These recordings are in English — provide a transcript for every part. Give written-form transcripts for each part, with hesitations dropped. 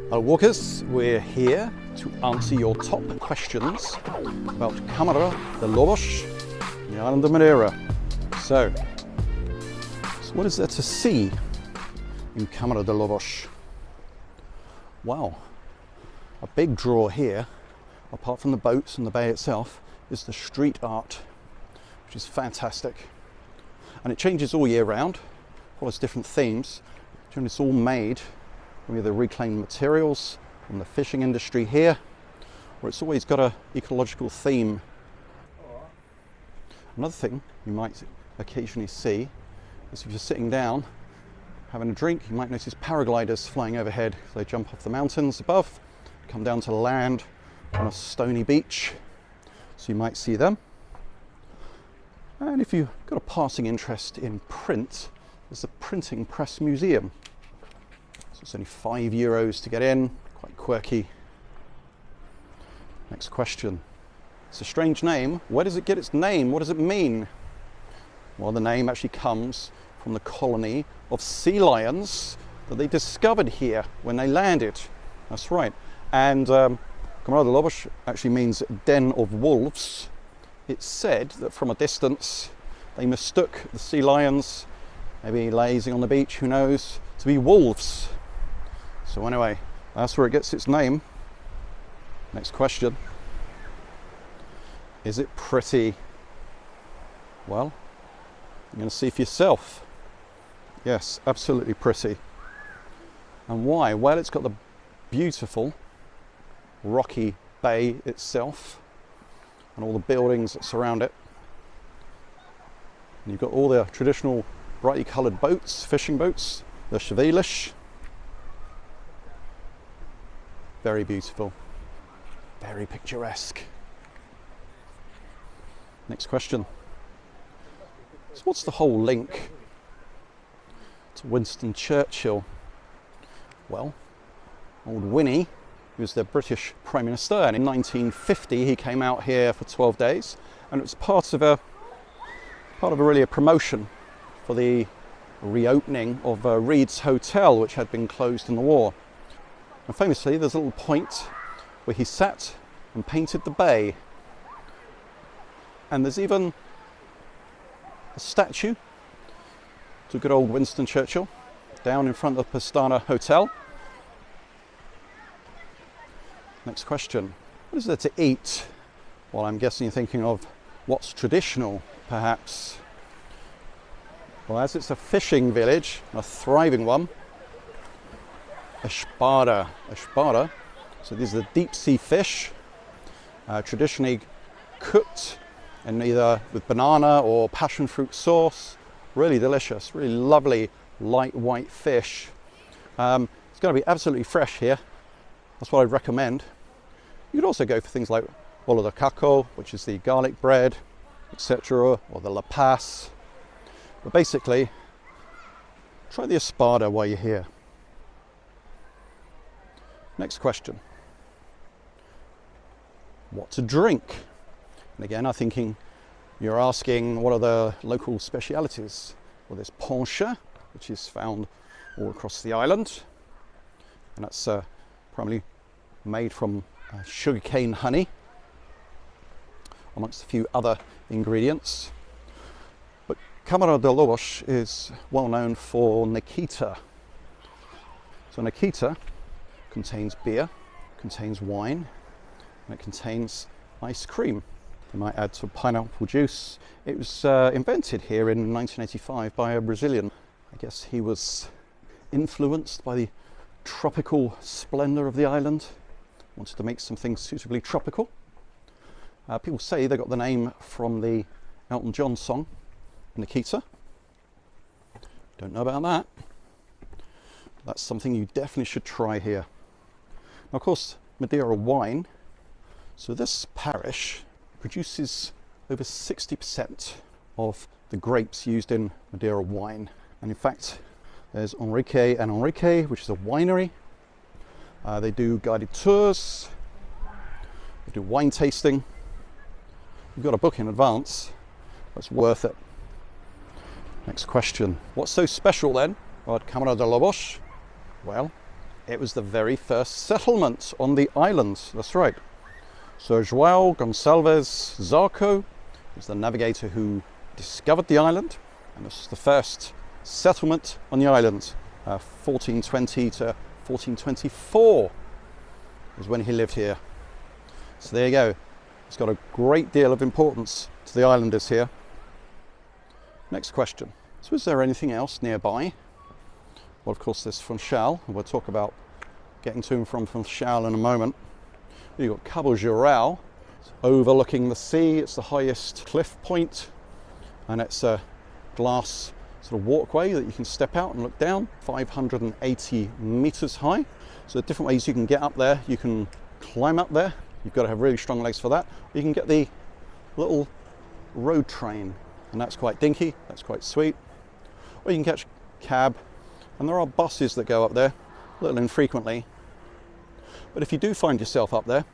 Hello walkers, we're here to answer your top questions about Camara De Lobos, the island of Madeira. So what is there to see in Camara De Lobos? Wow, a big draw here, apart from the boats and the bay itself, is the street art, which is fantastic. And it changes all year round, follows different themes. And it's all made from either reclaimed materials from the fishing industry here, or it's always got an ecological theme. Another thing you might occasionally see is if you're sitting down having a drink, you might notice paragliders flying overhead. They jump off the mountains above, come down to land on a stony beach, so you might see them. And if you've got a passing interest in print, there's the Printing Press Museum. So it's only €5 to get in, quite quirky. Next question. It's a strange name. Where does it get its name? What does it mean? Well, the name actually comes from the colony of sea lions that they discovered here when they landed. That's right. And Camara De Lobos actually means den of wolves. It's said that from a distance they mistook the sea lions, maybe lazing on the beach, who knows, to be wolves. So anyway, that's where it gets its name. Next question. Is it pretty? Well, you're going to see for yourself. Yes, absolutely pretty. And why? Well, it's got the beautiful rocky bay itself and all the buildings that surround it. And you've got all the traditional brightly coloured boats, fishing boats, the chevillish. Very beautiful, very picturesque. Next question. So what's the whole link to Winston Churchill? Well, old Winnie, who was the British Prime Minister, and in 1950 he came out here for 12 days, and it was part of a really a promotion for the reopening of Reed's Hotel, which had been closed in the war. And famously, there's a little point where he sat and painted the bay. And there's even a statue to good old Winston Churchill down in front of the Pastana Hotel. Next question. What is there to eat? Well, I'm guessing you're thinking of what's traditional, perhaps. Well, as it's a fishing village, a thriving one, espada. So these are the deep sea fish, traditionally cooked in either with banana or passion fruit sauce. Really delicious, really lovely light white fish. It's going to be absolutely fresh here. That's what I'd recommend. You could also go for things like bolo de caco, which is the garlic bread, etc., or the la paz. But basically, try the espada while you're here. Next question. What to drink? And again, I'm thinking you're asking what are the local specialities? Well, there's poncha, which is found all across the island. And that's primarily made from sugarcane honey, amongst a few other ingredients. But Camara De Lobos is well known for Nikita. So Nikita contains beer, contains wine, and it contains ice cream. You might add some pineapple juice. It was invented here in 1985 by a Brazilian. I guess he was influenced by the tropical splendour of the island, wanted to make something suitably tropical. People say they got the name from the Elton John song, Nikita. Don't know about that. That's something you definitely should try here. Now, of course, Madeira wine. So this parish produces over 60% of the grapes used in Madeira wine. And in fact, there's Enrique and Enrique, which is a winery. They do guided tours. They do wine tasting. You've got to book in advance. That's worth it. Next question. What's so special then about Camara De Lobos? Well, It was the very first settlement on the island. That's right. So João Gonçalves Zarco was the navigator who discovered the island, and this was the first settlement on the island. 1420 to 1424 is when he lived here. So there you go. It's got a great deal of importance to the islanders here. Next question. So is there anything else nearby? Well, of course, there's Funchal, and we'll talk about getting to and from Funchal in a moment. You've got Cabo Geral, overlooking the sea. It's the highest cliff point, and it's a glass sort of walkway that you can step out and look down, 580 meters high. So there are different ways you can get up there. You can climb up there. You've got to have really strong legs for that. You can get the little road train, and that's quite dinky, that's quite sweet. Or you can catch a cab, and there are buses that go up there, a little infrequently. But if you do find yourself up there,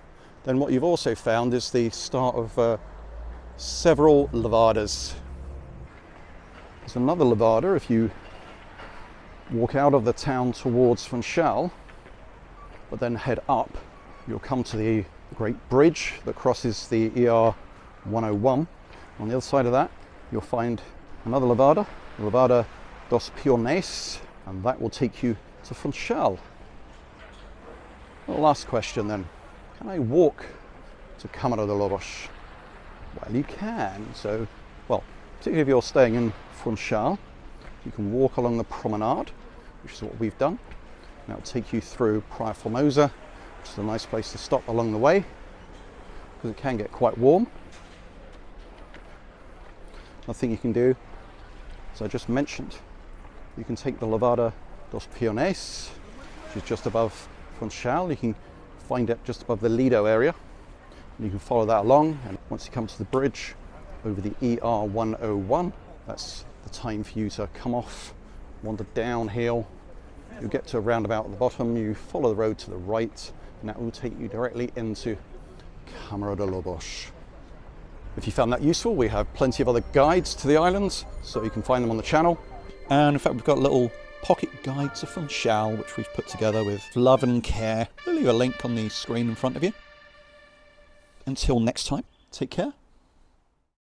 then what you've also found is the start of several levadas. There's another levada if you walk out of the town towards Funchal, but then head up. You'll come to the great bridge that crosses the ER 101. On the other side of that, you'll find another levada, Levada dos Peões, and that will take you to Funchal. Well, last question then. Can I walk to Camara De Lobos? Well, you can. So, well, particularly if you're staying in Funchal, you can walk along the promenade, which is what we've done. That will take you through Praia Formosa, which is a nice place to stop along the way, because it can get quite warm. Another thing you can do, as I just mentioned, you can take the Levada dos Peões, which is just above Funchal. You can find it just above the Lido area. And you can follow that along, and once you come to the bridge over the ER 101, that's the time for you to come off, wander downhill. You'll get to a roundabout at the bottom, you follow the road to the right, and that will take you directly into Camara De Lobos. If you found that useful, we have plenty of other guides to the islands, so you can find them on the channel. And in fact, we've got a little pocket guide to Funchal, which we've put together with love and care. We'll leave a link on the screen in front of you. Until next time, take care.